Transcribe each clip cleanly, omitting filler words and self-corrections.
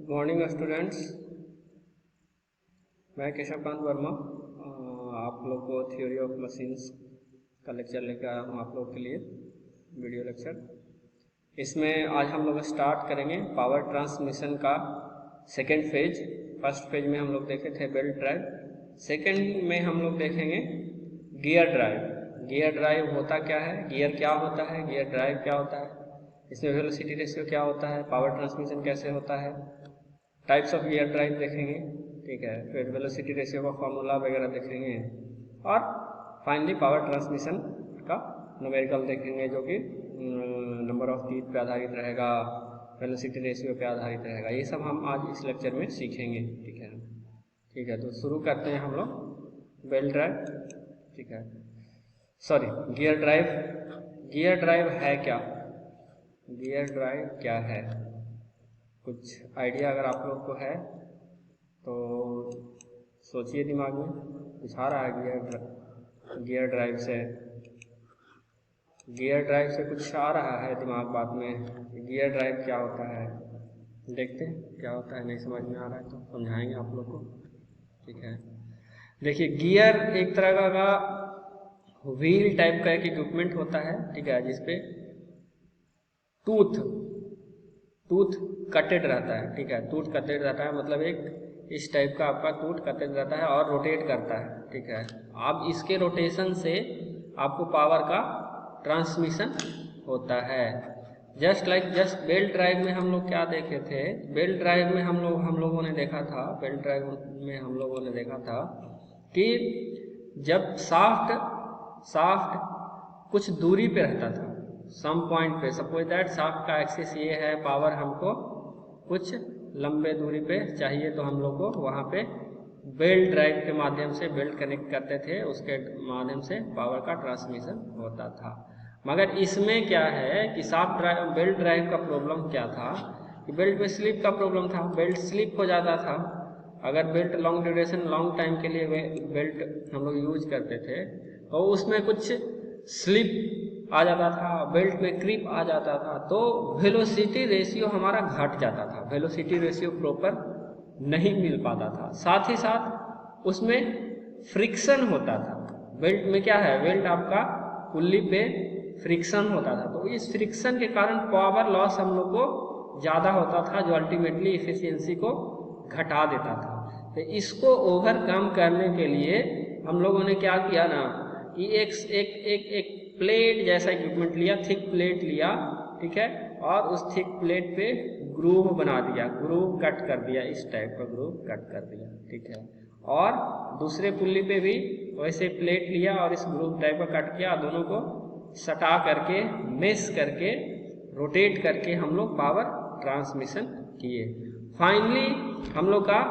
Good morning students. मैं केशव कांत वर्मा आप लोग को थ्योरी ऑफ मशीन्स का लेक्चर लेकर आया हूँ आप लोग के लिए वीडियो लेक्चर। इसमें आज हम लोग स्टार्ट करेंगे पावर ट्रांसमिशन का सेकेंड फेज। फर्स्ट फेज में हम लोग देखे थे बेल्ट ड्राइव, सेकेंड में हम लोग देखेंगे गियर ड्राइव। गियर ड्राइव होता क्या है, गियर क्या होता है, गियर ड्राइव क्या होता है, इसमें वेलोसिटी रेशियो क्या होता है, पावर ट्रांसमिशन कैसे होता है, टाइप्स ऑफ गियर ड्राइव देखेंगे, ठीक है। फिर वेलोसिटी रेशियो का फॉर्मूला वगैरह देखेंगे और फाइनली पावर ट्रांसमिशन का न्यूमेरिकल देखेंगे जो कि नंबर ऑफ टीथ पे आधारित रहेगा, वेलोसिटी रेशियो पे आधारित रहेगा। ये सब हम आज इस लेक्चर में सीखेंगे, ठीक है। ठीक है, तो शुरू करते हैं हम लोग बेल्ट ड्राइव, ठीक है, sorry gear drive. Gear drive है क्या, गियर ड्राइव क्या है, कुछ आइडिया अगर आप लोग को है तो सोचिए, दिमाग में कुछ आ रहा है गियर ड्राइव से, गियर ड्राइव से कुछ आ रहा है दिमाग बात में, गियर ड्राइव क्या होता है, देखते हैं क्या होता है। नहीं समझ में आ रहा है तो समझाएंगे आप लोग को, ठीक है। देखिए, गियर एक तरह का व्हील टाइप का एक इक्विपमेंट होता है, ठीक है, जिसपे टूथ कटेड रहता है, ठीक है। टूथ कटेड रहता है मतलब एक इस टाइप का आपका टूथ कटेड रहता है और रोटेट करता है, ठीक है। अब इसके रोटेशन से आपको पावर का ट्रांसमिशन होता है। जस्ट बेल्ट ड्राइव में हम लोग क्या देखे थे, बेल्ट ड्राइव में हम लोगों ने देखा था, बेल्ट ड्राइव में हम लोगों ने देखा था कि जब शाफ्ट कुछ दूरी पे रहता था, सम पॉइंट पे, सपोज दैट शाफ्ट का एक्सिस ये है, पावर हमको कुछ लंबे दूरी पे चाहिए तो हम लोग को वहाँ पे बेल्ट ड्राइव के माध्यम से बेल्ट कनेक्ट करते थे, उसके माध्यम से पावर का ट्रांसमिशन होता था। मगर इसमें क्या है कि बेल्ट ड्राइव का प्रॉब्लम क्या था कि बेल्ट में स्लिप का प्रॉब्लम था, बेल्ट स्लिप हो जाता था। अगर belt long duration long time के लिए बेल्ट हम लोग यूज करते थे तो उसमें कुछ स्लिप आ जाता था, बेल्ट में क्रीप आ जाता था, तो वेलोसिटी रेशियो हमारा घट जाता था, वेलोसिटी रेशियो प्रॉपर नहीं मिल पाता था। साथ ही साथ उसमें फ्रिक्शन होता था। बेल्ट में क्या है, बेल्ट आपका पुल्ली पे फ्रिक्शन होता था, तो इस फ्रिक्शन के कारण पावर लॉस हम लोग को ज़्यादा होता था, जो अल्टीमेटली इफिशियंसी को घटा देता था। तो इसको ओवरकम करने के लिए हम लोगों ने क्या किया ना कि एक प्लेट जैसा इक्विपमेंट लिया, थिक प्लेट लिया, ठीक है, और उस थिक प्लेट पे ग्रूव बना दिया, ग्रूव कट कर दिया, इस टाइप का ग्रूव कट कर दिया, ठीक है। और दूसरे पुल्ली पे भी वैसे प्लेट लिया और इस ग्रूव टाइप का कट किया, दोनों को सटा करके मेश करके रोटेट करके हम लोग पावर ट्रांसमिशन किए। फाइनली हम लोग का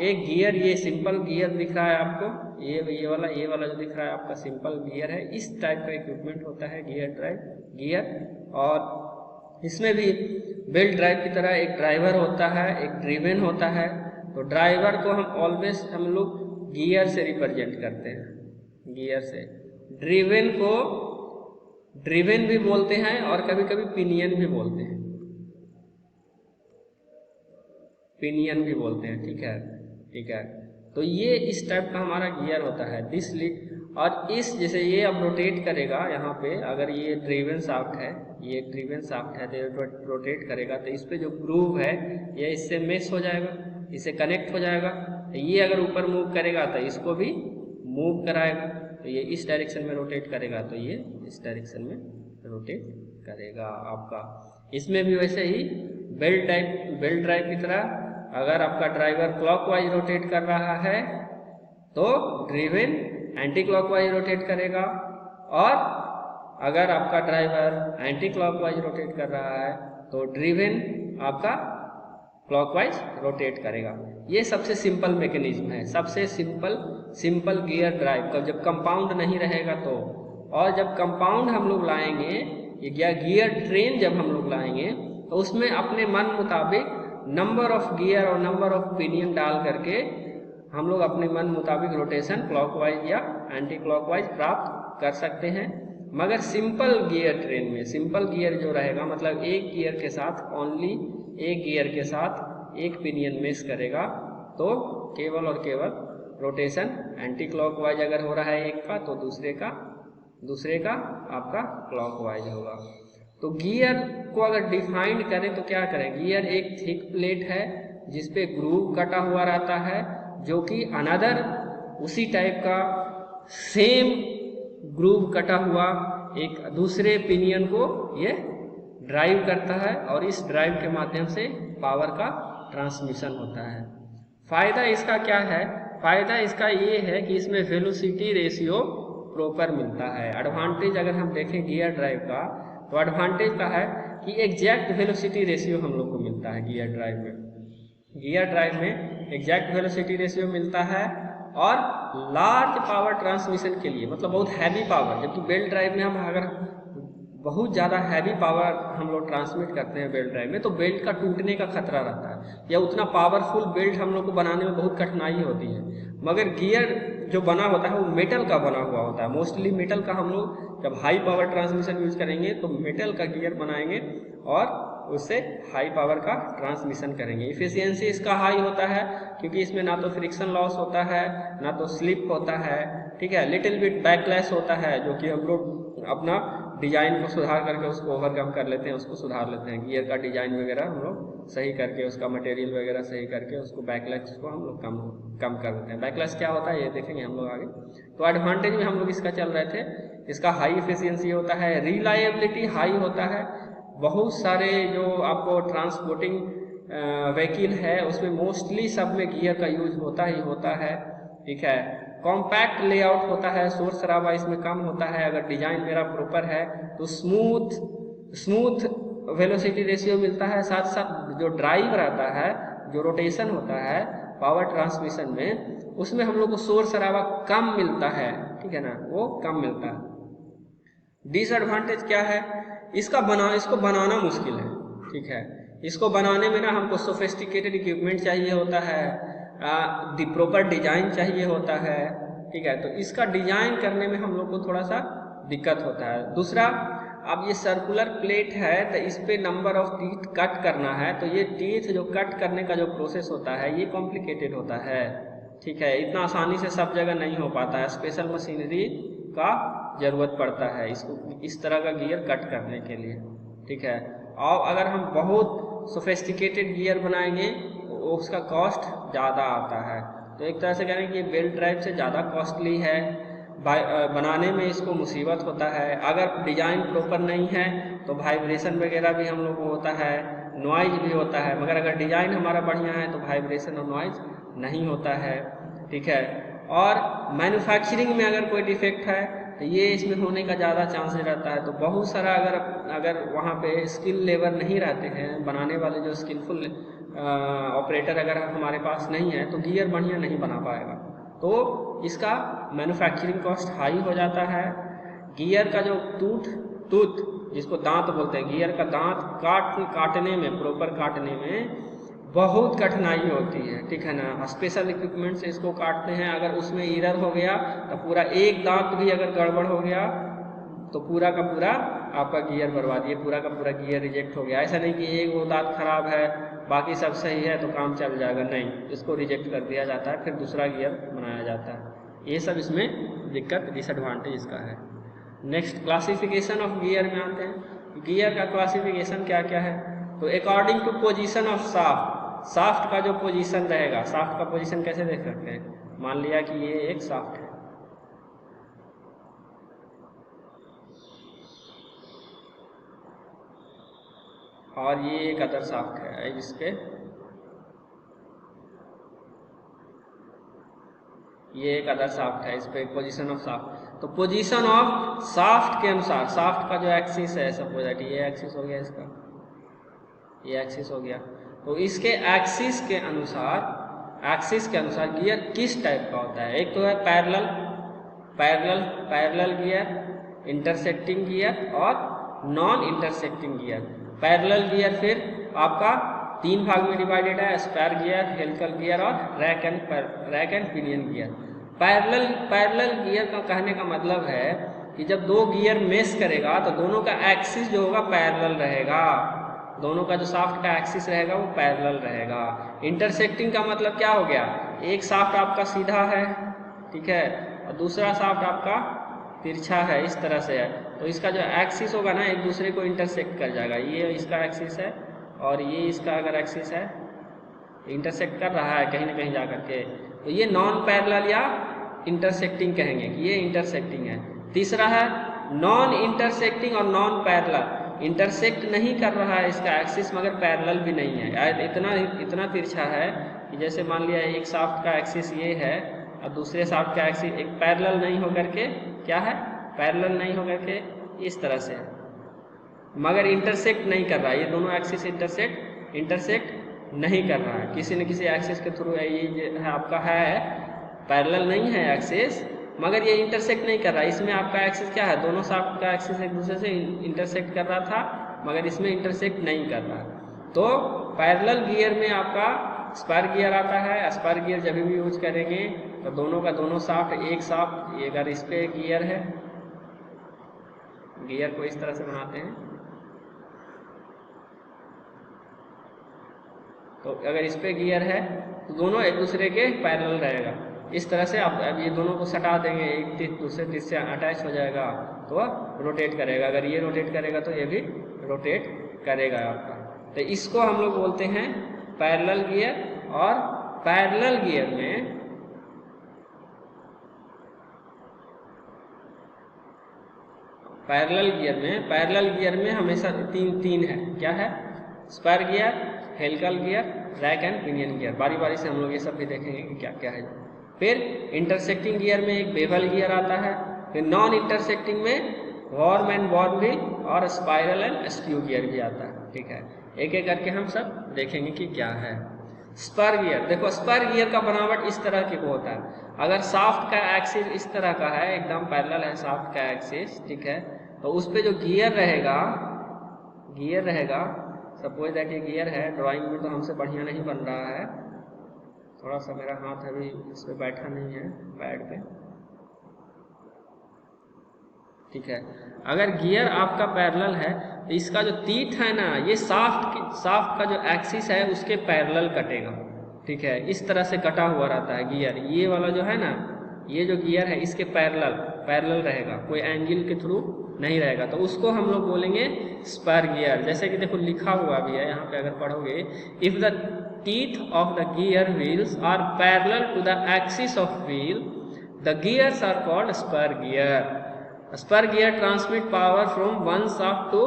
एक गियर, ये सिंपल गियर दिख रहा है आपको, ये वाला जो दिख रहा है आपका सिंपल गियर है, इस टाइप का इक्विपमेंट होता है गियर ड्राइव गियर। और इसमें भी बेल्ट ड्राइव की तरह एक ड्राइवर होता है, एक ड्रिवेन होता है। तो ड्राइवर को हम लोग गियर से रिप्रेजेंट करते हैं, गियर से। ड्रिवेन को ड्रिवेन भी बोलते हैं और कभी कभी पिनियन भी बोलते हैं, पिनियन भी बोलते हैं, ठीक है, ठीक है। तो ये इस टाइप का हमारा गियर होता है, दिस लीड। और इस जैसे ये अब रोटेट करेगा यहाँ पे, अगर ये ड्रिवेन शाफ्ट है, ये ड्रिवेन शाफ्ट है तो रोटेट करेगा, तो इस पे जो ग्रूव है ये इससे मेश हो जाएगा, इससे कनेक्ट हो जाएगा। तो ये अगर ऊपर मूव करेगा तो इसको भी मूव कराएगा, तो ये इस डायरेक्शन में रोटेट करेगा तो ये इस डायरेक्शन में रोटेट करेगा आपका। इसमें भी वैसे ही बेल्ट ड्राइव की तरह अगर आपका ड्राइवर क्लॉकवाइज रोटेट कर रहा है तो ड्रिवेन एंटी क्लॉकवाइज रोटेट करेगा, और अगर आपका ड्राइवर एंटी क्लॉकवाइज रोटेट कर रहा है तो ड्रिवेन आपका क्लॉकवाइज रोटेट करेगा। ये सबसे सिंपल मैकेनिज्म है, सबसे सिंपल गियर ड्राइव का, जब कंपाउंड नहीं रहेगा तो। और जब कंपाउंड हम लोग लाएंगे या गियर ट्रेन जब हम लोग लाएंगे तो उसमें अपने मन मुताबिक नंबर ऑफ गियर और नंबर ऑफ पिनियन डाल करके हम लोग अपने मन मुताबिक रोटेशन क्लॉकवाइज या एंटी क्लॉकवाइज प्राप्त कर सकते हैं। मगर सिंपल गियर ट्रेन में सिंपल गियर जो रहेगा, मतलब एक गियर के साथ ओनली एक गियर के साथ एक पिनियन मेस करेगा तो केवल और केवल रोटेशन एंटी क्लॉकवाइज अगर हो रहा है एक का तो दूसरे का आपका क्लॉकवाइज होगा। तो गियर को अगर डिफाइन करें तो क्या करें, गियर एक थिक प्लेट है जिसपे ग्रूव कटा हुआ रहता है, जो कि अनदर उसी टाइप का सेम ग्रूव कटा हुआ एक दूसरे पिनियन को ये ड्राइव करता है और इस ड्राइव के माध्यम से पावर का ट्रांसमिशन होता है। फायदा इसका क्या है, फायदा इसका ये है कि इसमें वेलोसिटी रेशियो प्रॉपर मिलता है। एडवांटेज अगर हम देखें गियर ड्राइव का तो एडवांटेज का है कि एग्जैक्ट वेलोसिटी रेशियो हम लोग को मिलता है गियर ड्राइव में। गियर ड्राइव में एग्जैक्ट वेलोसिटी रेशियो मिलता है और लार्ज पावर ट्रांसमिशन के लिए, मतलब बहुत हैवी पावर, जबकि बेल्ट ड्राइव में हम अगर बहुत ज़्यादा हैवी पावर हम लोग ट्रांसमिट करते हैं बेल्ट ड्राइव में तो बेल्ट का टूटने का खतरा रहता है या उतना पावरफुल बेल्ट हम लोग को बनाने में बहुत कठिनाई होती है। मगर गियर जो बना होता है वो मेटल का बना हुआ होता है, मोस्टली मेटल का हम लोग जब हाई पावर ट्रांसमिशन यूज करेंगे तो मेटल का गियर बनाएंगे और उससे हाई पावर का ट्रांसमिशन करेंगे। इफिशियंसी इसका हाई होता है क्योंकि इसमें ना तो फ्रिक्शन लॉस होता है ना तो स्लिप होता है, ठीक है। लिटिल बिट बैकलैश होता है जो कि हम लोग अपना डिजाइन को सुधार करके उसको ओवरकम कर लेते हैं, उसको सुधार लेते हैं। गियर का डिजाइन वगैरह हम लोग सही करके उसका मटेरियल वगैरह सही करके उसको बैकलैश को हम लोग कम कर देते हैं। बैकलैश क्या होता है ये देखेंगे हम लोग आगे। तो एडवांटेज में हम लोग इसका चल रहे थे, इसका हाई इफिशियंसी होता है, रिलायबिलिटी हाई होता है। बहुत सारे जो आपको ट्रांसपोर्टिंग व्हीकल है उसमें मोस्टली सब में गियर का यूज होता ही होता है, ठीक है। कॉम्पैक्ट लेआउट होता है, शोर शराबा इसमें कम होता है। अगर डिजाइन मेरा प्रॉपर है तो स्मूथ वेलोसिटी रेशियो मिलता है। साथ साथ जो ड्राइव रहता है, जो रोटेशन होता है पावर ट्रांसमिशन में, उसमें हम लोग को शोर शराबा कम मिलता है, ठीक है ना, वो कम मिलता है। डिसएडवांटेज क्या है, इसको बनाना मुश्किल है, ठीक है। इसको बनाने में ना हमको सोफिस्टिकेटेड इक्विपमेंट चाहिए होता है, प्रॉपर डिजाइन चाहिए होता है, ठीक है। तो इसका डिजाइन करने में हम लोग को थोड़ा सा दिक्कत होता है। दूसरा, अब ये सर्कुलर प्लेट है तो इस पे नंबर ऑफ टीथ कट करना है, तो ये टीथ जो कट करने का जो प्रोसेस होता है ये कॉम्प्लिकेटेड होता है, ठीक है। इतना आसानी से सब जगह नहीं हो पाता है, स्पेशल मशीनरी का जरूरत पड़ता है इसको इस तरह का गियर कट करने के लिए, ठीक है। और अगर हम बहुत सोफिस्टिकेटेड गियर बनाएंगे तो उसका कॉस्ट ज़्यादा आता है। तो एक तरह से कह रहे हैं कि ये बेल्ट ड्राइव से ज़्यादा कॉस्टली है, बनाने में इसको मुसीबत होता है। अगर डिजाइन प्रॉपर नहीं है तो वाइब्रेशन वगैरह भी हम लोग को होता है, नॉइज भी होता है। मगर अगर डिजाइन हमारा बढ़िया है तो वाइब्रेशन और नॉइज नहीं होता है, ठीक है। और मैन्युफैक्चरिंग में अगर कोई डिफेक्ट है तो ये इसमें होने का ज़्यादा चांस रहता है। तो बहुत सारा अगर वहाँ पे स्किल लेबर नहीं रहते हैं, बनाने वाले जो स्किलफुल ऑपरेटर अगर हमारे पास नहीं है तो गियर बढ़िया नहीं बना पाएगा। तो इसका मैन्युफैक्चरिंग कॉस्ट हाई हो जाता है। गियर का जो टूथ जिसको दांत बोलते हैं, गियर का दांत काटने में, प्रॉपर काटने में बहुत कठिनाई होती है, ठीक है ना। स्पेशल इक्विपमेंट से इसको काटते हैं, अगर उसमें एरर हो गया तो पूरा एक दांत भी अगर गड़बड़ हो गया तो पूरा का पूरा आपका गियर बर्बाद, ये पूरा का पूरा गियर रिजेक्ट हो गया। ऐसा नहीं कि एक वो दांत खराब है बाकी सब सही है तो काम चल जाएगा, नहीं, इसको रिजेक्ट कर दिया जाता है, फिर दूसरा गियर बनाया जाता है। ये सब इसमें दिक्कत, डिसएडवांटेज इसका है। नेक्स्ट क्लासिफिकेशन ऑफ गियर में आते हैं। गियर का क्लासिफिकेशन क्या क्या है, तो according to position of shaft का जो पोजीशन रहेगा, शाफ्ट का पोजीशन कैसे देख सकते हैं, मान लिया कि ये एक शाफ्ट है और ये एक अदर शाफ्ट है, जिसके ये एक अदर शाफ्ट है, इस पे पोजीशन ऑफ शाफ्ट। तो पोजीशन ऑफ शाफ्ट के अनुसार, शाफ्ट का जो एक्सिस है, सपोज दैट ये एक्सिस हो गया, इसका ये एक्सिस हो गया, तो इसके एक्सिस के अनुसार गियर किस टाइप का होता है। एक तो है पैरेलल गियर, इंटरसेक्टिंग गियर और non intersecting gear. Parallel gear फिर आपका 3 भाग में डिवाइडेड है, स्पेयर गियर, हेलिकल गियर और rack and pinion gear. Parallel gear का कहने का मतलब है कि जब दो गियर मेश करेगा तो दोनों का एक्सिस जो होगा पैरेलल रहेगा, दोनों का जो शाफ्ट का एक्सिस रहेगा वो पैरेलल रहेगा। इंटरसेक्टिंग का मतलब क्या हो गया, एक शाफ्ट आपका सीधा है, ठीक है, और दूसरा शाफ्ट आपका तिरछा है, इस तरह से है, तो इसका जो एक्सिस होगा ना एक दूसरे को इंटरसेक्ट कर जाएगा। ये इसका एक्सिस है और ये इसका अगर एक्सिस है इंटरसेक्ट कर रहा है कहीं ना कहीं जा करके, तो ये नॉन पैरेलल या इंटरसेक्टिंग कहेंगे कि ये इंटरसेक्टिंग है। तीसरा है नॉन इंटरसेक्टिंग और नॉन पैरेलल, इंटरसेक्ट नहीं कर रहा है इसका एक्सिस मगर पैरेलल भी नहीं है, इतना तिरछा है कि जैसे मान लिया एक शाफ्ट का एक्सिस ये है और दूसरे शाफ्ट का एक्सिस एक पैरेलल नहीं होकर के क्या है, पैरेलल नहीं होकर के इस तरह से है, मगर इंटरसेक्ट नहीं कर रहा है, ये दोनों एक्सिस इंटरसेक्ट नहीं कर रहा है, किसी न किसी एक्सिस के थ्रू ये है आपका है पैरेलल नहीं है एक्सिस, मगर ये इंटरसेक्ट नहीं कर रहा है। इसमें आपका एक्सिस क्या है, दोनों शाफ्ट का एक्सिस एक दूसरे से इंटरसेक्ट कर रहा था मगर इसमें इंटरसेक्ट नहीं कर रहा। तो पैरेलल गियर में आपका स्पर गियर आता है। स्पर गियर जब भी यूज करेंगे तो दोनों का दोनों शाफ्ट एक शाफ्ट, अगर इस पे गियर है, गियर को इस तरह से बनाते हैं, तो अगर इस पे गियर है तो दोनों एक दूसरे के पैरेलल रहेगा। इस तरह से आप अब ये दोनों को सटा देंगे, एक दूसरे तीर से अटैच हो जाएगा तो रोटेट करेगा, अगर ये रोटेट करेगा तो ये भी रोटेट करेगा आपका। तो इसको हम लोग बोलते हैं पैरेलल गियर। और पैरेलल गियर में हमेशा तीन है, क्या है, spur gear, helical gear, rack and pinion gear. बारी बारी से हम लोग ये सब भी देखेंगे कि क्या क्या है। फिर इंटरसेक्टिंग गियर में एक बेवल गियर आता है। फिर नॉन इंटरसेक्टिंग में वॉर्म एंड वॉर्म भी और स्पाइरल एंड स्क्यू गियर भी आता है, ठीक है। एक एक करके हम सब देखेंगे कि क्या है। स्पर गियर, देखो स्पर गियर का बनावट इस तरह की होता है। अगर शाफ्ट का एक्सिस इस तरह का है, एकदम पैरेलल है शाफ्ट का एक्सिस, ठीक है, तो उस पर जो गियर रहेगा, सपोज दैट ये गियर है, ड्राइंग में तो हमसे बढ़िया नहीं बन रहा है, थोड़ा सा मेरा हाथ अभी इस पर बैठा नहीं है पैड पे, ठीक है। अगर गियर आपका पैरेलल है तो इसका जो तीथ है ना, ये शाफ्ट का जो एक्सिस है उसके पैरेलल कटेगा, ठीक है, इस तरह से कटा हुआ रहता है गियर। ये वाला जो है ना, ये जो गियर है इसके पैरेलल रहेगा, कोई एंगल के थ्रू नहीं रहेगा, तो उसको हम लोग बोलेंगे स्पर गियर। जैसे कि देखो लिखा हुआ भी है यहाँ पे, अगर पढ़ोगे, if the teeth of the gear wheels are parallel to the axis of wheel, the gears are called spur gear. Spur gear transmit power from one shaft to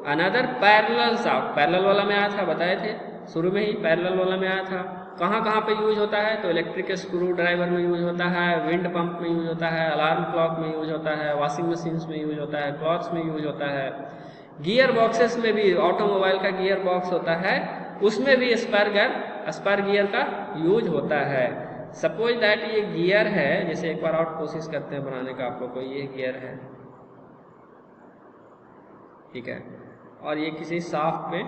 another parallel shaft. Parallel वाला में आया था, बताए थे शुरू में ही, parallel वाला में आया था। कहाँ कहाँ पे यूज होता है, तो इलेक्ट्रिक स्क्रू ड्राइवर में यूज होता है, विंड पंप में यूज होता है, अलार्म क्लॉक में यूज होता है, वॉशिंग मशीन्स में यूज होता है, क्लॉथ्स में यूज होता है, गियर बॉक्सेस में भी, ऑटोमोबाइल का गियर बॉक्स होता है उसमें भी स्पर गियर का यूज होता है। सपोज दैट ये गियर है, जैसे एक बार और कोशिश करते हैं बनाने का आप लोग को, ये गियर है, ठीक है, और ये किसी शाफ्ट पे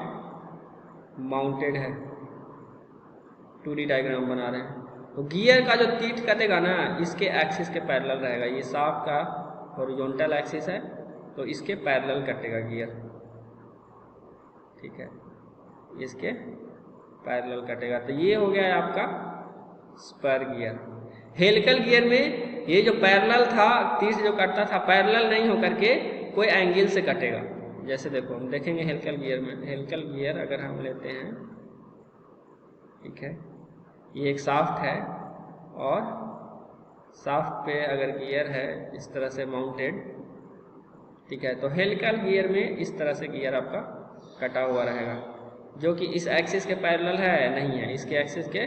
माउंटेड है, 2D डायग्राम बना रहे हैं, तो गियर का जो तीथ कटेगा ना इसके एक्सिस के पैरेलल रहेगा। ये शाफ्ट का हॉरिजॉन्टल एक्सिस है तो इसके पैरेलल कटेगा गियर, ठीक है, इसके पैरेलल कटेगा। तो ये हो गया है आपका स्पर गियर। हेलिकल गियर में ये जो पैरेलल था, तीर जो कटता था, पैरेलल नहीं होकर के कोई एंगल से कटेगा। जैसे देखो हम देखेंगे हेलिकल गियर में, हेलिकल गियर अगर हम लेते हैं, ठीक है, ये एक शाफ्ट है और शाफ्ट पे अगर गियर है इस तरह से माउंटेड, ठीक है, तो हेलिकल गियर में इस तरह से गियर आपका कटा हुआ रहेगा, जो कि इस एक्सिस के पैरेलल है नहीं है, इसके एक्सिस के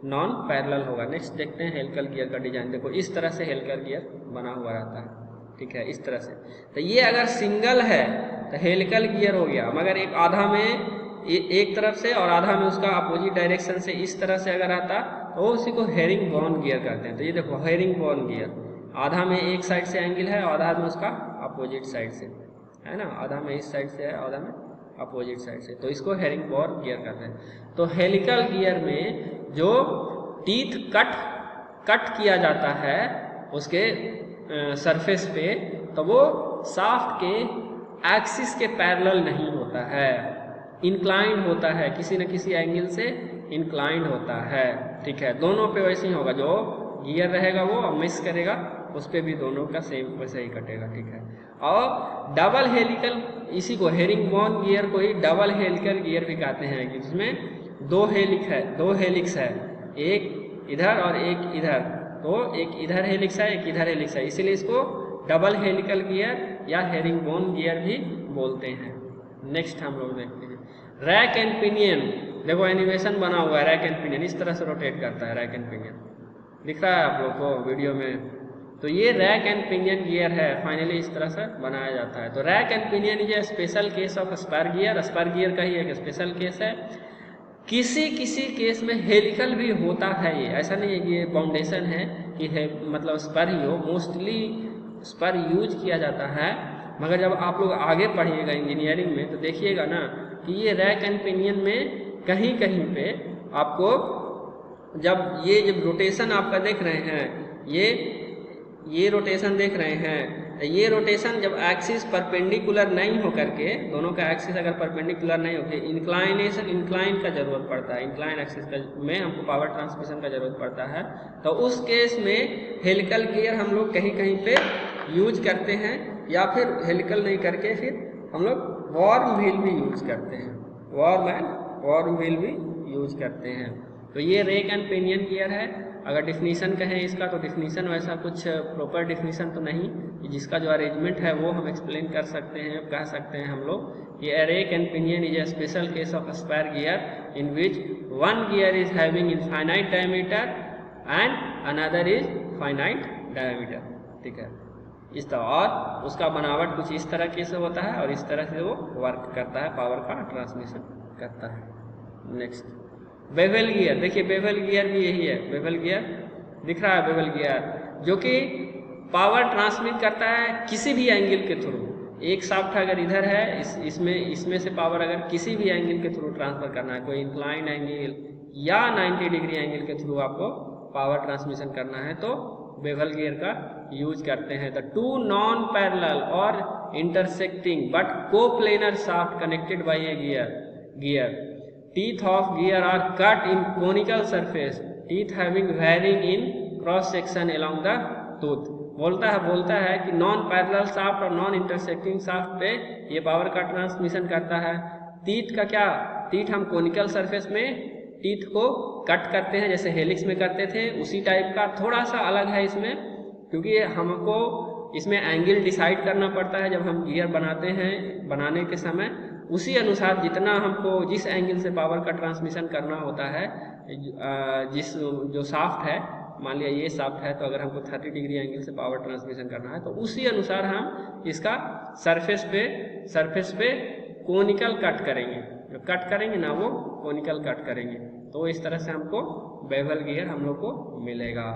नॉन पैरेलल होगा। नेक्स्ट देखते हैं हेलिकल गियर का डिजाइन। देखो इस तरह से हेलिकल गियर बना हुआ रहता है, ठीक है, इस तरह से। तो ये अगर सिंगल है तो हेलिकल गियर हो गया, मगर एक आधा में एक तरफ से और आधा में उसका अपोजिट डायरेक्शन से इस तरह से अगर आता तो उसी को हेरिंग बॉन गियर कहते हैं। तो ये देखो हेरिंग बॉन गियर, आधा में एक साइड से एंगल है, आधा में उसका अपोजिट साइड से है ना, आधा में इस साइड से है, आधा में अपोजिट साइड से, तो इसको हेरिंग बॉन गियर कहते हैं। तो हेलिकल गियर में जो टीथ कट किया जाता है उसके सरफेस पे, तो वो शाफ्ट के एक्सिस के पैरेलल नहीं होता है, इंक्लाइंड होता है, किसी न किसी एंगल से इंक्लाइंड होता है, ठीक है। दोनों पे वैसे ही होगा, जो गियर रहेगा वो मिस करेगा उस पर भी दोनों का सेम वैसे ही कटेगा, ठीक है। और डबल हेलिकल, इसी को हेरिंगबोन गियर को ही डबल हेलिकल गियर भी कहते हैं, कि जिसमें दो हेलिक्स है, एक इधर और एक इधर, तो एक इधर हेलिक्स है एक इधर हेलिक्स है, इसीलिए इसको डबल हेलिकल गियर या हेरिंगबोन गियर भी बोलते हैं। नेक्स्ट हम लोग देखते हैं रैक एंड पिनियन। देखो एनिमेशन बना हुआ है, रैक एंड पिनियन इस तरह से रोटेट करता है, रैक एंड पिनियन दिख रहा है आप लोग को वीडियो में। तो ये रैक एंड पिनियन गियर है, फाइनली इस तरह से बनाया जाता है। तो rack and pinion is a special case of spur gear, spur gear का ही एक स्पेशल केस है। किसी किसी केस में हेलिकल भी होता है, ये ऐसा नहीं है कि ये फाउंडेशन है कि है मतलब स्पर ही हो, मोस्टली स्पर यूज किया जाता है। मगर जब आप लोग आगे पढ़िएगा इंजीनियरिंग में तो देखिएगा ना कि ये रैक एंड पिनियन में कहीं कहीं पे आपको जब रोटेशन आपका देख रहे हैं, ये रोटेशन देख रहे हैं, ये रोटेशन जब एक्सिस परपेंडिकुलर नहीं हो करके, दोनों का एक्सिस अगर परपेंडिकुलर नहीं होकर इंक्लाइन का जरूरत पड़ता है, इंक्लाइन एक्सिस में हमको पावर ट्रांसमिशन का जरूरत पड़ता है, तो उस केस में हेलिकल गियर हम लोग कहीं कहीं पे यूज करते हैं, या फिर हेलिकल नहीं करके फिर हम लोग वॉर्म व्हील भी यूज करते हैं, वॉर्म व्हील भी यूज करते हैं। तो ये रैक एंड पिनियन गियर है। अगर डिफिनीशन कहें इसका तो डिफिनीशन वैसा कुछ प्रॉपर डिफिनीशन तो नहीं, जिसका जो अरेंजमेंट है वो हम एक्सप्लेन कर सकते हैं, कह सकते हैं हम लोग कि rack and pinion is a special case of spur gear in which one gear is having infinite diameter and another is finite diameter, ठीक है। इस तरह और उसका बनावट कुछ इस तरह के से होता है और इस तरह से वो वर्क करता है, पावर का ट्रांसमिशन करता है। नेक्स्ट बेवल गियर, देखिए बेवल गियर भी यही है, बेवल गियर दिख रहा है, बेवल गियर जो कि पावर ट्रांसमिट करता है किसी भी एंगल के थ्रू। एक शाफ्ट अगर इधर है, इसमें से पावर अगर किसी भी एंगल के थ्रू ट्रांसफर करना है, कोई इंक्लाइंड एंगल या 90 डिग्री एंगल के थ्रू आपको पावर ट्रांसमिशन करना है तो बेवल गियर का यूज करते हैं। द टू नॉन पैरेलल और intersecting but coplanar shaft connected by A gear teeth of gear are cut in conical surface, teeth having varying in cross section along the tooth। बोलता है कि non parallel shaft और non intersecting shaft पे ये power का transmission करता है। Teeth का क्या, टीथ हम कोनिकल सरफेस में टीथ को कट करते हैं, जैसे हेलिक्स में करते थे उसी टाइप का, थोड़ा सा अलग है इसमें, क्योंकि हमको इसमें एंगल डिसाइड करना पड़ता है जब हम गियर बनाते हैं, बनाने के समय उसी अनुसार जितना हमको जिस एंगल से पावर का ट्रांसमिशन करना होता है, जो शाफ्ट है, मान लिया ये शाफ्ट है, तो अगर हमको 30 डिग्री एंगल से पावर ट्रांसमिशन करना है तो उसी अनुसार हम इसका सरफेस पे कोनिकल कट करेंगे, जो कट करेंगे ना वो कोनिकल कट करेंगे, तो इस तरह से हमको बेवल गियर हम लोग को मिलेगा,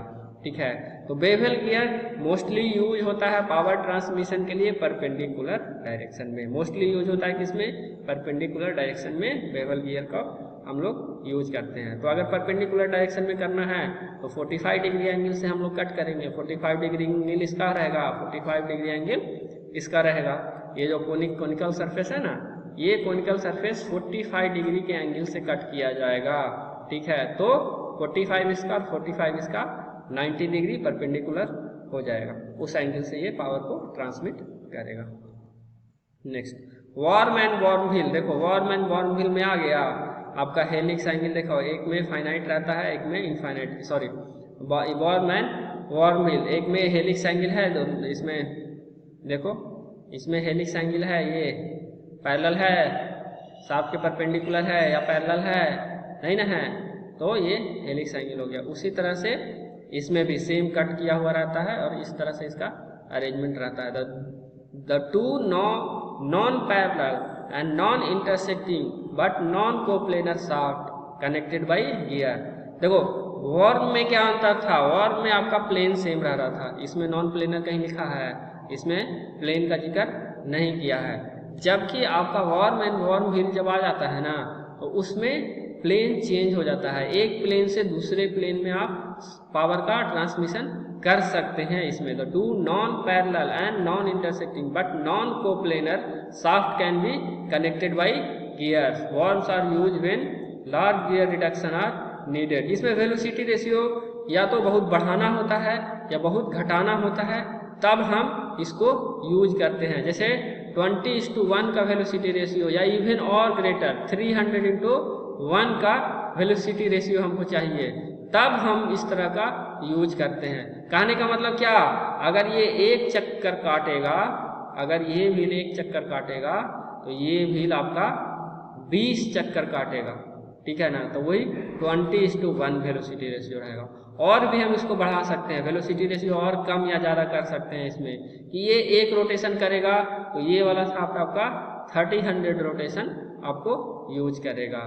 ठीक है। तो बेवल गियर मोस्टली यूज होता है पावर ट्रांसमिशन के लिए परपेंडिकुलर डायरेक्शन में, मोस्टली यूज होता है किसमें, परपेंडिकुलर डायरेक्शन में बेवल गियर का हम लोग यूज करते हैं। तो अगर परपेंडिकुलर डायरेक्शन में करना है तो 45 डिग्री एंगल से हम लोग कट करेंगे, 45 डिग्री एंगल इसका रहेगा, 45 डिग्री एंगल इसका रहेगा। ये जो कोनिकल सरफेस है ना, ये कोनिकल सरफेस 45 डिग्री के एंगल से कट किया जाएगा, ठीक है। तो 45 इसका 45 इसका 90 डिग्री परपेंडिकुलर हो जाएगा, उस एंगल से ये पावर को ट्रांसमिट करेगा। Next worm and worm wheel, देखो वॉर्म एंड वॉर्म व्हील में आ गया आपका हेलिक्स एंगल, देखो एक में फाइनाइट रहता है, एक में infinite, sorry worm and worm wheel, एक में हेलिक्स एंगल है, तो इसमें देखो इसमें हेलिक्स एंगल है, ये पैरेलल है, शाफ्ट के परपेंडिकुलर है या पैरेलल है, नहीं ना है, तो ये हेलिक्स एंगल हो गया। उसी तरह से इसमें भी सेम कट किया हुआ रहता है और इस तरह से इसका अरेंजमेंट रहता है। The two non parallel and non intersecting but non coplanar shaft connected by gear. देखो वॉर्म में क्या अंतर था, वॉर्म में आपका प्लेन सेम रह रहा था, इसमें नॉन प्लेनर कहीं लिखा है, इसमें प्लेन का जिक्र नहीं किया है। जबकि आपका वॉर्म एंड वॉर्म व्हील जब आ जाता है ना, तो उसमें प्लेन चेंज हो जाता है, एक प्लेन से दूसरे प्लेन में आप पावर का ट्रांसमिशन कर सकते हैं। इसमें the two non parallel and non intersecting but non coplanar shaft can be connected by gears, worms are use when large gear reduction are needed. इसमें वेलोसिटी रेशियो या तो बहुत बढ़ाना होता है या बहुत घटाना होता है, तब हम इसको यूज करते हैं। जैसे 20:1 का वेलोसिटी रेशियो या इवन और ग्रेटर 300:1 का वेलोसिटी रेशियो हमको चाहिए, तब हम इस तरह का यूज करते हैं। कहने का मतलब क्या, अगर ये एक चक्कर काटेगा, अगर ये व्हील एक चक्कर काटेगा तो ये व्हील आपका 20 चक्कर काटेगा, ठीक है ना। तो वही 20:1 वेलोसिटी रेशियो रहेगा। और भी हम इसको बढ़ा सकते हैं, वेलोसिटी रेशियो और कम या ज़्यादा कर सकते हैं इसमें, कि ये एक रोटेशन करेगा तो ये वाला शाफ्ट आपका 30-100 रोटेशन आपको यूज करेगा,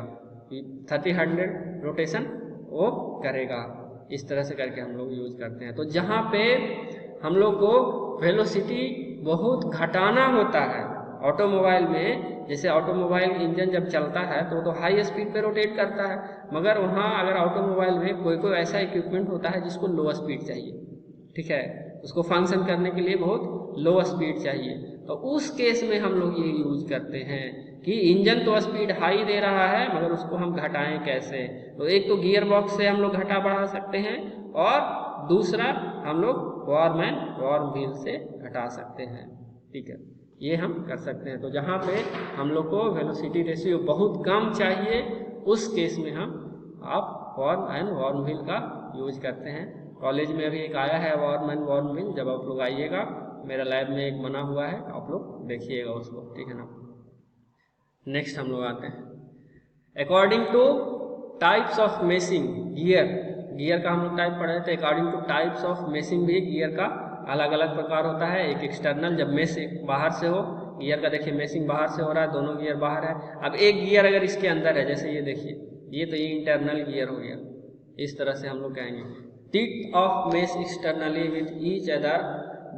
30-100 रोटेशन वो करेगा। इस तरह से करके हम लोग यूज करते हैं। तो जहाँ पे हम लोग को वेलोसिटी बहुत घटाना होता है ऑटोमोबाइल में, जैसे ऑटोमोबाइल इंजन जब चलता है तो हाई स्पीड पे रोटेट करता है, मगर वहाँ अगर ऑटोमोबाइल में कोई कोई ऐसा इक्विपमेंट होता है जिसको लो स्पीड चाहिए, ठीक है, उसको फंक्शन करने के लिए बहुत लो स्पीड चाहिए, तो उस केस में हम लोग ये यूज करते हैं कि इंजन तो स्पीड हाई दे रहा है मगर उसको हम घटाएं कैसे। तो एक तो गियर बॉक्स से हम लोग घटा बढ़ा सकते हैं, और दूसरा हम लोग वॉर्म एंड वॉर्म व्हील से घटा सकते हैं, ठीक है, ये हम कर सकते हैं। तो जहाँ पे हम लोग को वेलोसिटी रेशियो बहुत कम चाहिए, उस केस में हम आप वॉर्म एंड वॉर्म व्हील का यूज करते हैं। कॉलेज में अभी एक आया है वॉर्म एंड वॉर्म व्हील, जब आप लोग आइएगा मेरा लैब में एक बना हुआ है, आप लोग देखिएगा उसको, ठीक है ना। नेक्स्ट हम लोग आते हैं according two types of meshing gear. Gear का हम लोग टाइप पढ़े थे। According two types of meshing भी गियर का अलग अलग प्रकार होता है। एक एक्सटर्नल, जब मेश बाहर से हो, गियर का देखिए मेशिंग बाहर से हो रहा है, दोनों गियर बाहर है। अब एक गियर अगर इसके अंदर है, जैसे ये देखिए, ये तो ये इंटरनल गियर हो गया, इस तरह से हम लोग कहेंगे। Tip of mesh externally with each other,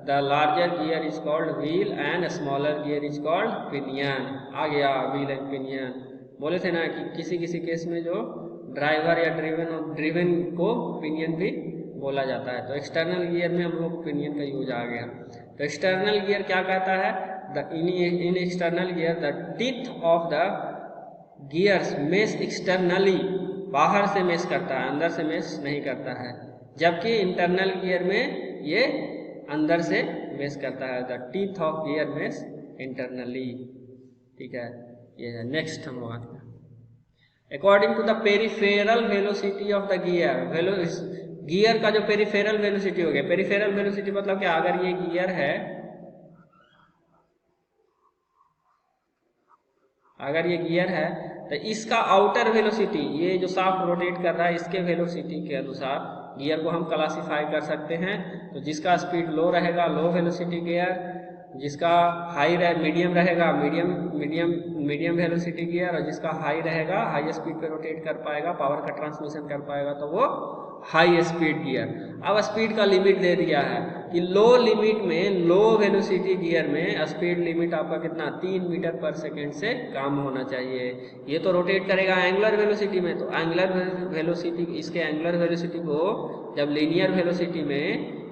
the larger gear is called wheel and smaller gear is called pinion. आ गया व्हील एंड पिनियन। बोले थे ना कि किसी किसी केस में जो ड्राइवर या ड्रिवन को पिनियन भी बोला जाता है। तो एक्सटर्नल गियर में हम लोग पिनियन का यूज आ गया। तो एक्सटर्नल गियर क्या कहता है, इन external gear the teeth of the gears mesh externally, बाहर से मेश करता है, अंदर से मेश नहीं करता है। जबकि इंटरनल गियर में ये अंदर से मेश करता है। The teeth of gear mesh internally, ठीक है, ये है। नेक्स्ट हम लोग आते हैं according to the peripheral velocity of the gear. Gear का जो पेरिफेरल वेलोसिटी हो गया, पेरिफेरल वेलोसिटी मतलब क्या, अगर ये गियर है, अगर ये गियर है तो इसका आउटर वेलोसिटी, ये जो शाफ्ट रोटेट कर रहा है, इसके वेलोसिटी के अनुसार गियर को हम क्लासिफाई कर सकते हैं। तो जिसका स्पीड लो रहेगा लो वेलोसिटी गियर, जिसका हाई मीडियम रहेगा मीडियम वेलोसिटी गियर, और जिसका हाई रहेगा, हाई स्पीड पे रोटेट कर पाएगा, पावर का ट्रांसमिशन कर पाएगा, तो वो हाई स्पीड गियर। अब स्पीड का लिमिट दे दिया है कि लो लिमिट में, लो वेलोसिटी गियर में स्पीड लिमिट आपका कितना, 3 मीटर पर सेकेंड से कम होना चाहिए। ये तो रोटेट करेगा एंगुलर वेलोसिटी में, तो एंगुलर वेलोसिटी, इसके एंगुलर वेलोसिटी को जब लीनियर वेलोसिटी में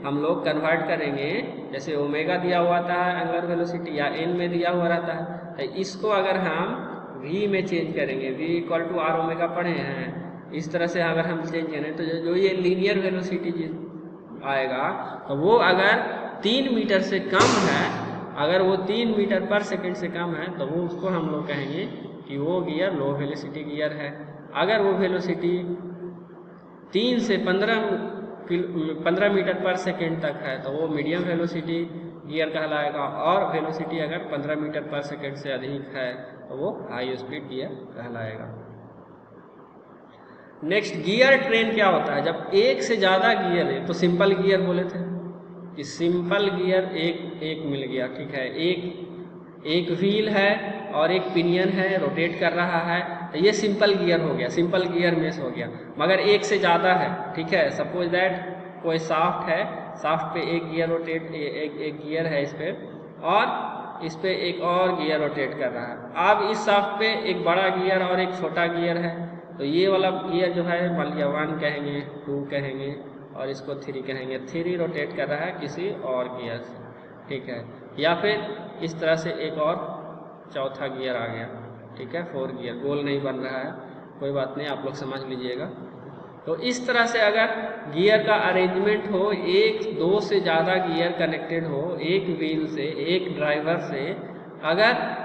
हम लोग कन्वर्ट करेंगे, जैसे ओमेगा दिया हुआ था एंगुलर वेलोसिटी या एन में दिया हुआ रहता है, तो इसको अगर हम v में चेंज करेंगे, v equal to R omega पढ़े हैं, इस तरह से अगर हम चेंज करें तो जो ये लीनियर वेलोसिटी आएगा, तो वो अगर 3 मीटर से कम है, अगर वो 3 मीटर पर सेकेंड से कम है, तो वो उसको हम लोग कहेंगे कि वो गियर लो वेलोसिटी गियर है। अगर वो वेलोसिटी 3 से 15 मीटर पर सेकेंड तक है, तो वो मीडियम वेलोसिटी गियर कहलाएगा। और वेलोसिटी अगर 15 मीटर पर सेकेंड से अधिक है तो वो हाई स्पीड गियर कहलाएगा। नेक्स्ट, गियर ट्रेन क्या होता है, जब एक से ज़्यादा गियर है, तो सिंपल गियर बोले थे कि सिंपल गियर एक मिल गया, ठीक है, एक व्हील है और एक पिनियन है, रोटेट कर रहा है, तो ये सिंपल गियर हो गया, सिंपल गियर मेश हो गया। मगर एक से ज़्यादा है, ठीक है, सपोज दैट कोई शाफ्ट है, शाफ्ट पे एक गियर रोटेट, एक गियर है इस पर, और इस पे एक और गियर रोटेट कर रहा है। अब इस शाफ्ट पे एक बड़ा गियर और एक छोटा गियर है, तो ये वाला गियर जो है मान लिया 1 कहेंगे, 2 कहेंगे, और इसको 3 कहेंगे। 3 रोटेट कर रहा है किसी और गियर से, ठीक है। या फिर इस तरह से एक और चौथा गियर आ गया, ठीक है, 4 गियर। गोल नहीं बन रहा है, कोई बात नहीं, आप लोग समझ लीजिएगा। तो इस तरह से अगर गियर का अरेंजमेंट हो, एक दो से ज़्यादा गियर कनेक्टेड हो एक व्हील से, एक ड्राइवर से, अगर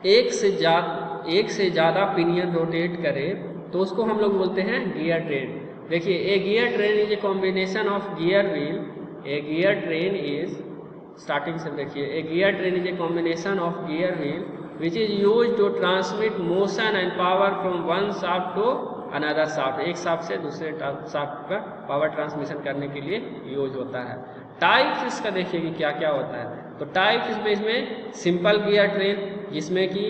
एक से ज़्यादा पिनियन रोटेट करे तो उसको हम लोग बोलते हैं गियर ट्रेन। देखिए, a gear train is a combination of gear wheel. A gear train is, starting से देखिए, a gear train is a combination of gear wheel which is use to transmit motion and power from one shaft to another shaft. एक shaft से दूसरे shaft पर power transmission करने के लिए use होता है। टाइप्स इसका देखिए कि क्या क्या होता है। तो टाइप्स इसमें सिंपल गियर ट्रेन जिसमें कि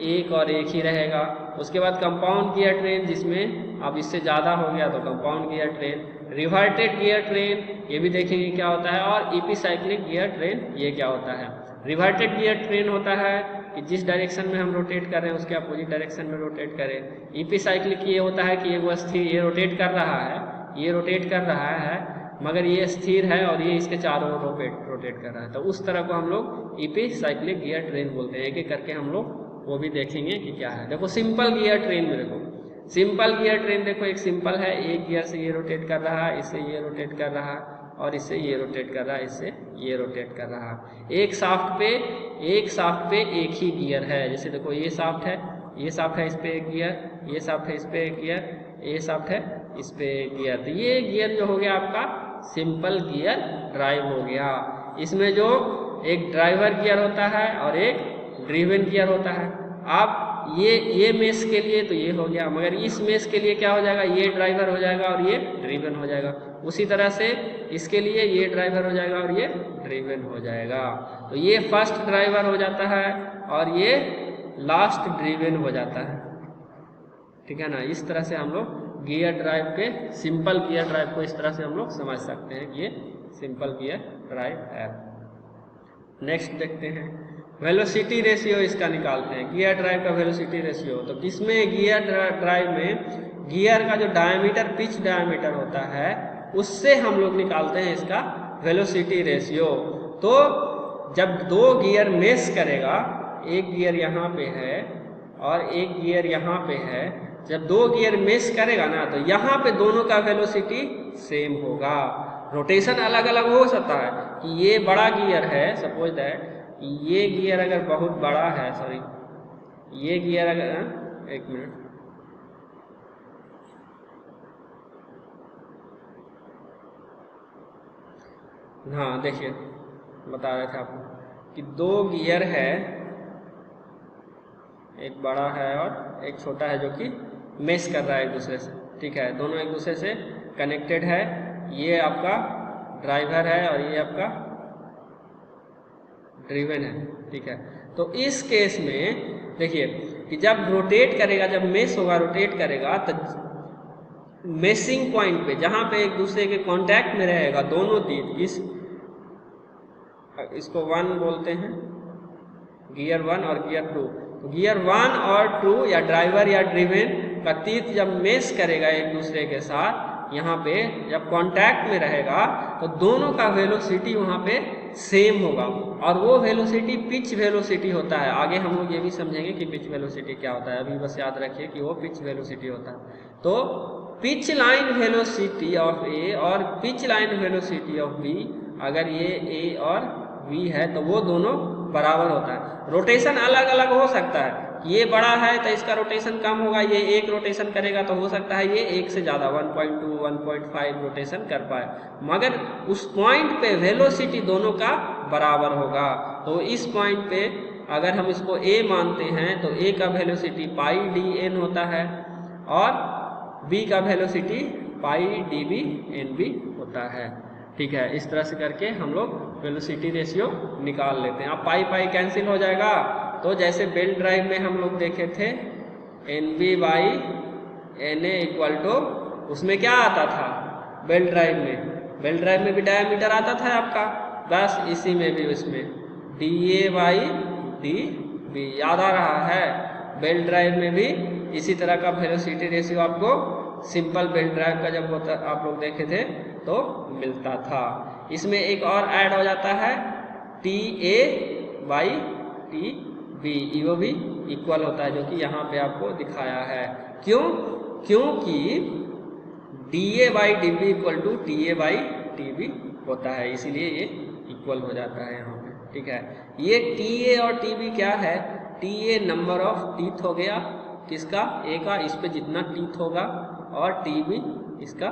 एक और एक ही रहेगा। उसके बाद कंपाउंड गियर ट्रेन जिसमें अब इससे ज़्यादा हो गया तो compound gear train. Reverted gear train, ये भी देखेंगे क्या होता है। और इपीसाइक्लिक गियर ट्रेन, ये क्या होता है। रिवर्टेड गियर ट्रेन होता है कि जिस डायरेक्शन में हम रोटेट कर रहे हैं उसके अपोजिट डायरेक्शन में रोटेट करें। इपीसाइक्लिक ये होता है कि वो स्थिर, ये रोटेट कर रहा है, ये रोटेट कर रहा है मगर ये स्थिर है और ये इसके चारों ओर रोटेट कर रहा है। तो उस तरह को हम लोग इपीसाइक्लिक गियर ट्रेन बोलते हैं। एक एक करके हम लोग वो भी देखेंगे कि क्या है। देखो सिंपल गियर ट्रेन में, देखो सिंपल गियर ट्रेन, देखो एक सिंपल है, एक गियर से ये रोटेट कर रहा है, इससे ये रोटेट कर रहा है और इससे ये रोटेट कर रहा है, इससे ये रोटेट कर रहा है। एक शाफ्ट पे एक ही गियर है। जैसे देखो ये शाफ्ट है, ये शाफ्ट है, इस पे एक गियर, ये शाफ्ट है, इस पे एक गियर, ये शाफ्ट है, इस पे एक गियर। तो ये गियर जो हो गया आपका सिंपल गियर ड्राइव हो गया। इसमें जो एक ड्राइवर गियर होता है और एक ड्रिवन गियर होता है। अब ये मेश के लिए तो ये हो गया, मगर इस मेश के लिए क्या हो जाएगा, ये ड्राइवर हो जाएगा और ये ड्रिवन हो जाएगा। उसी तरह से इसके लिए ये ड्राइवर हो जाएगा और ये ड्रिवन हो जाएगा। तो ये फर्स्ट ड्राइवर हो जाता है और ये लास्ट ड्रिवन हो जाता है, ठीक है ना। इस तरह से हम लोग गियर ड्राइव के, सिंपल गियर ड्राइव को इस तरह से हम लोग समझ सकते हैं कि ये सिंपल गियर ड्राइव है। नेक्स्ट देखते हैं, वेलोसिटी रेशियो इसका निकालते हैं, गियर ड्राइव का वेलोसिटी रेशियो। तो किसमें, गियर ड्राइव में गियर का जो डायमीटर, पिच डायमीटर होता है, उससे हम लोग निकालते हैं इसका वेलोसिटी रेशियो। तो जब दो गियर मेश करेगा, एक गियर यहाँ पे है और एक गियर यहाँ पे है, जब दो गियर मेश करेगा ना तो यहाँ पे दोनों का वेलोसिटी सेम होगा। रोटेशन अलग अलग हो सकता है कि ये बड़ा गियर है, सपोज दैट ये गियर अगर बहुत बड़ा है, सॉरी ये गियर अगर, एक मिनट, हाँ देखिए बता रहे थे आपको कि दो गियर है, एक बड़ा है और एक छोटा है जो कि मेश कर रहा है एक दूसरे से, ठीक है। दोनों एक दूसरे से कनेक्टेड है। ये आपका ड्राइवर है और ये आपका ड्रिवन है, ठीक है। तो इस केस में देखिए कि जब रोटेट करेगा, जब मेश होगा, रोटेट करेगा, तो मेशिंग पॉइंट पे जहाँ पे एक दूसरे के कांटेक्ट में रहेगा दोनों तीर, इसको 1 बोलते हैं, गियर 1 और गियर 2। तो गियर 1 और 2 या ड्राइवर या ड्रिवन का तीर जब मेश करेगा एक दूसरे के साथ, यहाँ पे जब कांटेक्ट में रहेगा तो दोनों का वेलोसिटी वहाँ पे सेम होगा। और वो वेलोसिटी पिच वेलोसिटी होता है। आगे हम लोग ये भी समझेंगे कि पिच वेलोसिटी क्या होता है, अभी बस याद रखिए कि वो पिच वेलोसिटी होता है। तो pitch line velocity of A और pitch line velocity of B, अगर ये ए और बी है तो वो दोनों बराबर होता है। रोटेशन अलग अलग हो सकता है, ये बड़ा है तो इसका रोटेशन कम होगा, ये एक रोटेशन करेगा तो हो सकता है ये एक से ज़्यादा 1.2 1.5 रोटेशन कर पाए, मगर उस पॉइंट पे वेलोसिटी दोनों का बराबर होगा। तो इस पॉइंट पे अगर हम इसको ए मानते हैं तो ए का वेलोसिटी पाई डी एन होता है और बी का वेलोसिटी पाई डी बी एन बी होता है, ठीक है। इस तरह से करके हम लोग वेलोसिटी रेशियो निकाल लेते हैं। अब पाई पाई कैंसिल हो जाएगा। तो जैसे बेल्ट ड्राइव में हम लोग देखे थे N B by N A equal to, उसमें क्या आता था बेल्ट ड्राइव में, बेल्ट ड्राइव में भी डायमीटर आता था आपका, बस इसी में भी उसमें D A by D B, याद आ रहा है। बेल्ट ड्राइव में भी इसी तरह का वेलोसिटी रेशियो आपको सिंपल बेल्ट ड्राइव का जब होता आप लोग देखे थे तो मिलता था। इसमें एक और ऐड हो जाता है T A by T B B, वो भी इक्वल होता है, जो कि यहाँ पे आपको दिखाया है। क्यों? क्योंकि DA/DB इक्वल टू TA/TB होता है, इसीलिए ये इक्वल हो जाता है यहाँ पे, ठीक है। ये TA और TB क्या है? TA नंबर ऑफ टीथ हो गया किसका? A का, इस पे जितना टीथ होगा, और TB इसका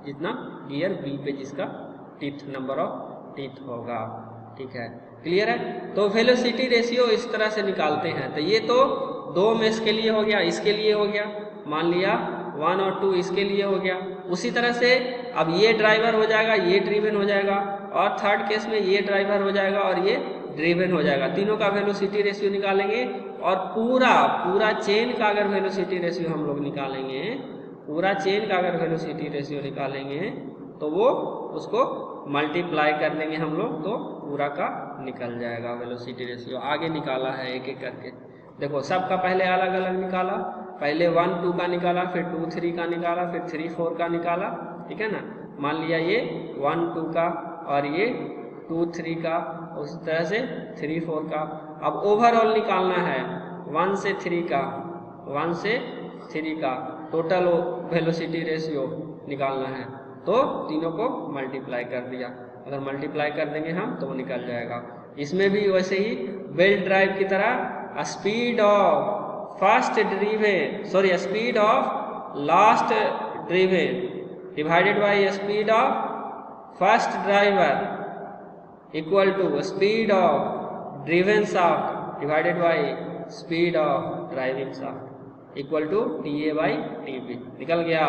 जितना गियर B पे जिसका टीथ नंबर ऑफ टीथ होगा, ठीक है। क्लियर है? तो वेलोसिटी रेशियो इस तरह से निकालते हैं। तो ये तो 2 मेष के लिए हो गया, इसके लिए हो गया, मान लिया 1 और 2 इसके लिए हो गया। उसी तरह से अब ये ड्राइवर हो जाएगा, ये ड्रिवन हो जाएगा, और थर्ड केस में ये ड्राइवर हो जाएगा और ये ड्रिवन हो जाएगा। तीनों का वेलोसिटी रेशियो निकालेंगे, और पूरा चेन का अगर वेलोसिटी रेशियो हम लोग निकालेंगे, पूरा चेन का अगर वेलोसिटी रेशियो निकालेंगे तो वो उसको मल्टीप्लाई कर देंगे हम लोग, तो पूरा का निकल जाएगा वेलोसिटी रेशियो। आगे निकाला है एक एक करके, देखो सबका पहले अलग अलग निकाला, पहले 1 2 का निकाला, फिर 2 3 का निकाला, फिर 3 4 का निकाला, ठीक है ना। मान लिया ये 1 2 का और ये 2 3 का, उस तरह से 3 4 का। अब ओवरऑल निकालना है 1 से 3 का, 1 से 3 का टोटल वेलोसिटी रेशियो निकालना है, तो तीनों को मल्टीप्लाई कर दिया। अगर मल्टीप्लाई कर देंगे हम तो वो निकल जाएगा। इसमें भी वैसे ही बेल्ट ड्राइव की तरह speed of speed of last driven divided by speed of first driver equal to speed of driven shaft divided by speed of driving shaft equal to TA/TB। निकल गया।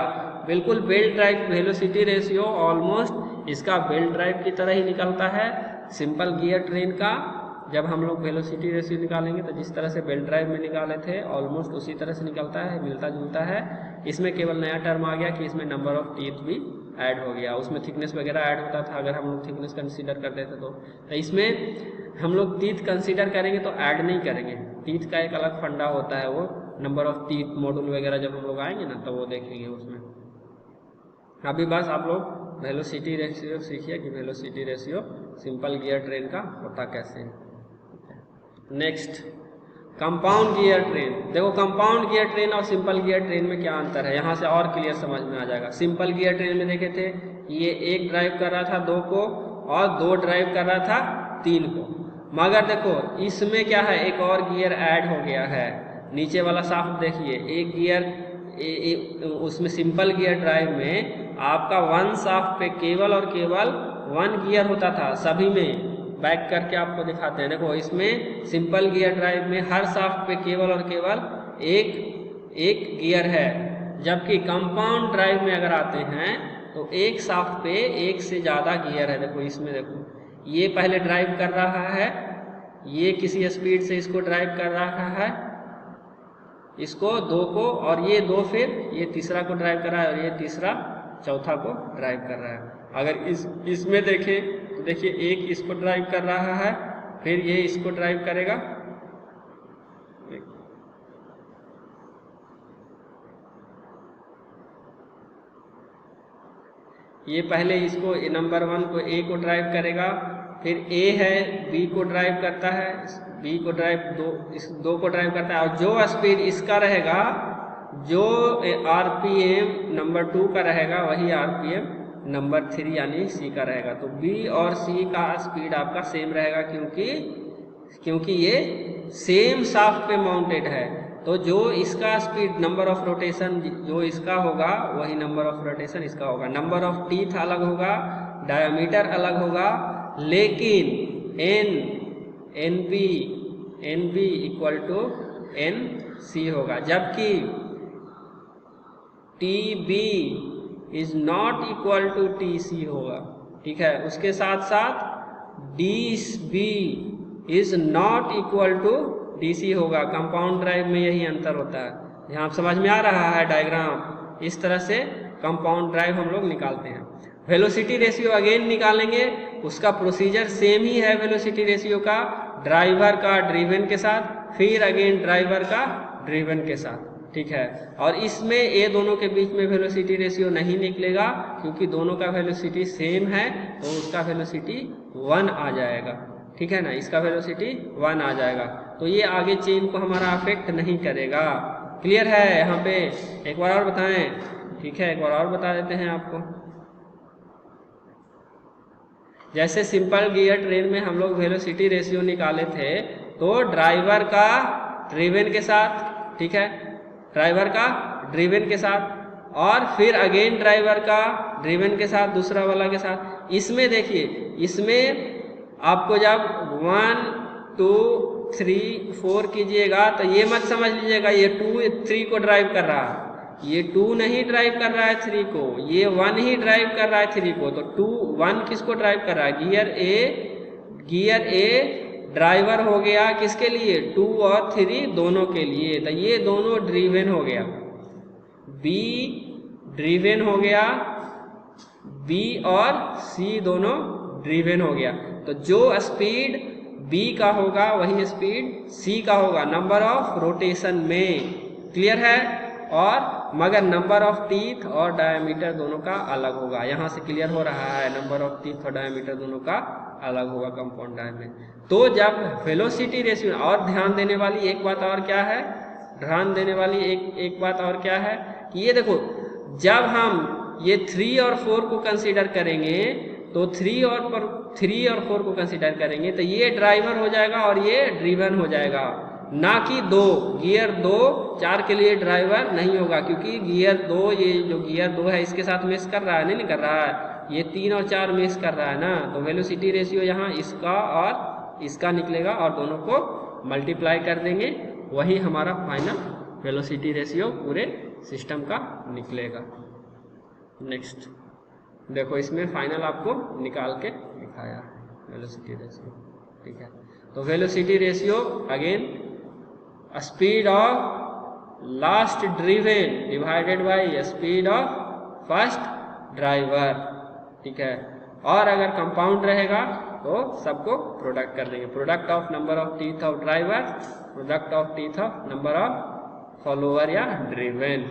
बिल्कुल belt drive velocity ratio almost इसका belt drive की तरह ही निकलता है। Simple gear train का जब हम लोग वेलोसिटी रेशियो निकालेंगे तो जिस तरह से बेल्ट ड्राइव में निकाले थे ऑलमोस्ट उसी तरह से निकलता है, मिलता जुलता है। इसमें केवल नया टर्म आ गया कि इसमें नंबर ऑफ टीथ भी ऐड हो गया, उसमें थिकनेस वगैरह ऐड होता था अगर हम लोग थिकनेस कंसीडर करते थे तो इसमें हम लोग टीथ कंसीडर करेंगे तो ऐड नहीं करेंगे। टीथ का एक अलग फंडा होता है, वो नंबर ऑफ टीथ मॉड्यूल वगैरह जब हम लोग आएंगे ना तो वो देखेंगे उसमें। अभी बस आप लोग वेलोसिटी रेशियो सीखिए कि velocity ratio simple gear train का होता कैसे है। Next compound gear train. देखो कंपाउंड गियर ट्रेन और सिंपल गियर ट्रेन में क्या अंतर है, यहाँ से और क्लियर समझ में आ जाएगा। सिंपल गियर ट्रेन में देखे थे ये एक ड्राइव कर रहा था 2 को और 2 ड्राइव कर रहा था 3 को, मगर देखो इसमें क्या है, एक और गियर ऐड हो गया है। नीचे वाला शाफ्ट देखिए, एक गियर उसमें सिंपल गियर ड्राइव में आपका 1 शाफ्ट पे केवल और केवल 1 गियर होता था सभी में। बैक करके आपको दिखाते हैं, देखो इसमें सिंपल गियर ड्राइव में हर शाफ्ट पे केवल और केवल एक गियर है, जबकि कंपाउंड ड्राइव में अगर आते हैं तो एक शाफ्ट पे 1 से ज़्यादा गियर है। देखो इसमें देखो ये पहले ड्राइव कर रहा है, ये किसी स्पीड से इसको ड्राइव कर रहा है, इसको 2 को, और ये 2 फिर ये तीसरा को ड्राइव कर रहा है और ये तीसरा चौथा को ड्राइव कर रहा है। अगर इसमें देखें तो देखिए एक इसको ड्राइव कर रहा है, फिर ये इसको ड्राइव करेगा, ये पहले इसको नंबर 1 को A को ड्राइव करेगा, फिर A है B को ड्राइव करता है, B को ड्राइव इस 2 को ड्राइव करता है, और जो स्पीड इसका रहेगा, जो RPM नंबर 2 का रहेगा वही RPM नंबर 3 यानी C का रहेगा। तो B और C का स्पीड आपका सेम रहेगा क्योंकि ये सेम शाफ्ट पे माउंटेड है। तो जो इसका स्पीड नंबर ऑफ रोटेशन जो इसका होगा वही नंबर ऑफ रोटेशन इसका होगा। नंबर ऑफ टीथ अलग होगा, डायमीटर अलग होगा, लेकिन NB इक्वल टू NC होगा, जबकि TB is not equal to TC होगा। ठीक है, उसके साथ साथ DB is not equal to DC होगा। कंपाउंड ड्राइव में यही अंतर होता है। यहाँ समझ में आ रहा है डायग्राम? इस तरह से कंपाउंड ड्राइव हम लोग निकालते हैं। वेलोसिटी रेशियो अगेन निकालेंगे, उसका प्रोसीजर सेम ही है। वेलोसिटी रेशियो का ड्राइवर का ड्रिवन के साथ, फिर अगेन ड्राइवर का ड्रिवन के साथ। ठीक है, और इसमें ये दोनों के बीच में वेलोसिटी रेशियो नहीं निकलेगा क्योंकि दोनों का वेलोसिटी सेम है, तो उसका वेलोसिटी 1 आ जाएगा। ठीक है ना, इसका वेलोसिटी 1 आ जाएगा। तो ये आगे चेन को हमारा अफेक्ट नहीं करेगा। क्लियर है यहाँ पे? एक बार और बताएं। ठीक है, एक बार और बता देते हैं आपको। जैसे सिंपल गियर ट्रेन में हम लोग वेलोसिटी रेशियो निकाले थे, तो ड्राइवर का ड्रिवन के साथ, ठीक है, ड्राइवर का ड्रिवन के साथ, और फिर अगेन ड्राइवर का ड्रिवन के साथ, दूसरा वाला के साथ। इसमें देखिए, इसमें आपको जब 1 2 3 4 कीजिएगा तो ये मत समझ लीजिएगा ये 2 3 को ड्राइव कर रहा है। ये 2 नहीं ड्राइव कर रहा है 3 को, ये 1 ही ड्राइव कर रहा है 3 को। तो 2 1 किसको ड्राइव कर रहा है? गियर ए ड्राइवर हो गया किसके लिए? 2 और 3 दोनों के लिए। तो ये दोनों ड्रिवन हो गया। बी ड्रिवन हो गया, बी और सी दोनों ड्रिवन हो गया। तो जो स्पीड बी का होगा वही स्पीड सी का होगा नंबर ऑफ रोटेशन में। क्लियर है? और मगर नंबर ऑफ टीथ और डायमीटर दोनों का अलग होगा। यहाँ से क्लियर हो रहा है, नंबर ऑफ टीथ और डायमीटर दोनों का अलग होगा कंपाउंड डाय में। तो जब वेलोसिटी रेशियो, और ध्यान देने वाली एक बात और क्या है, ध्यान देने वाली एक बात और क्या है कि ये देखो, जब हम ये 3 और 4 को कंसीडर करेंगे, तो 3 और 4 को कंसीडर करेंगे तो ये ड्राइवर हो जाएगा और ये ड्रिवन हो जाएगा, ना कि 2 गियर 2 4 के लिए ड्राइवर नहीं होगा, क्योंकि गियर 2, ये जो गियर 2 है इसके साथ मेश कर रहा है, नहीं कर रहा है, ये 3 और 4 मेश कर रहा है ना। तो वेलोसिटी रेशियो यहाँ इसका और इसका निकलेगा और दोनों को मल्टीप्लाई कर देंगे, वही हमारा फाइनल वेलोसिटी रेशियो पूरे सिस्टम का निकलेगा। नेक्स्ट देखो, इसमें फाइनल आपको निकाल के दिखाया है वेलोसिटी रेशियो। ठीक है, तो velocity ratio again speed of last driven divided by speed of first driver. ठीक है, और अगर कंपाउंड रहेगा तो सबको प्रोडक्ट कर देंगे, product of number of teeth of driver, product of teeth of number of follower या ड्रिवन।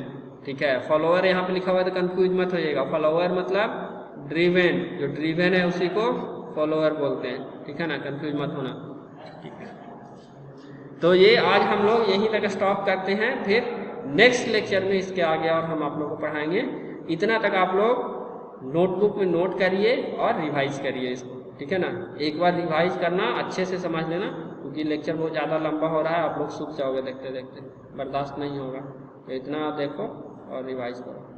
ठीक है, फॉलोअर यहाँ पे लिखा हुआ है तो कंफ्यूज मत होइएगा। फॉलोअर मतलब ड्रिवन, जो ड्रिवन है उसी को फॉलोअर बोलते हैं। ठीक है ना, कंफ्यूज मत होना। ठीक है, तो ये आज हम लोग यहीं तक स्टॉप करते हैं, फिर नेक्स्ट लेक्चर में इसके आगे और हम आप लोगों को पढ़ाएंगे। इतना तक आप लोग नोटबुक में नोट करिए और रिवाइज करिए इसको। ठीक है ना, एक बार रिवाइज करना, अच्छे से समझ लेना, क्योंकि लेक्चर बहुत ज़्यादा लंबा हो रहा है, आप लोग सूख जाओगे देखते देखते, बर्दाश्त नहीं होगा। तो इतना देखो और रिवाइज करो।